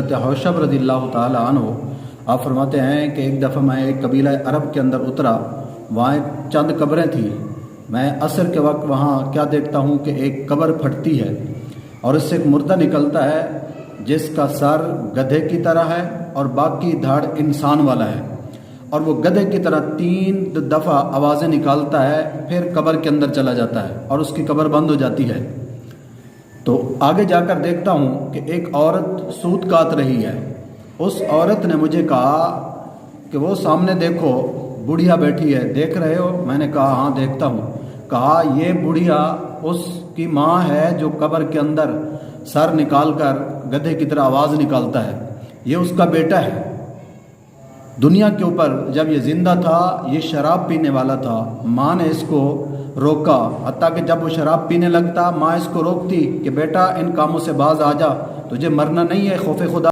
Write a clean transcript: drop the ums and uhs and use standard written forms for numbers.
حضرت حوشب رضی اللہ تعالیٰ عنہ آپ فرماتے ہیں کہ ایک دفعہ میں ایک قبیلہ عرب کے اندر اترا، وہاں چند قبریں تھیں۔ میں عصر کے وقت وہاں کیا دیکھتا ہوں کہ ایک قبر پھٹتی ہے اور اس سے ایک مردہ نکلتا ہے جس کا سر گدھے کی طرح ہے اور باقی دھاڑ انسان والا ہے، اور وہ گدھے کی طرح 3 دفعہ آوازیں نکالتا ہے، پھر قبر کے اندر چلا جاتا ہے اور اس کی قبر بند ہو جاتی ہے۔ تو آگے جا کر دیکھتا ہوں کہ ایک عورت سوت کاٹ رہی ہے۔ اس عورت نے مجھے کہا کہ وہ سامنے دیکھو بڑھیا بیٹھی ہے، دیکھ رہے ہو؟ میں نے کہا ہاں دیکھتا ہوں۔ کہا یہ بڑھیا اس کی ماں ہے جو قبر کے اندر سر نکال کر گدھے کی طرح آواز نکالتا ہے، یہ اس کا بیٹا ہے۔ دنیا کے اوپر جب یہ زندہ تھا یہ شراب پینے والا تھا، ماں نے اس کو روکا، حتیٰ کہ جب وہ شراب پینے لگتا ماں اس کو روکتی کہ بیٹا ان کاموں سے باز آ جا، تجھے مرنا نہیں ہے، خوف خدا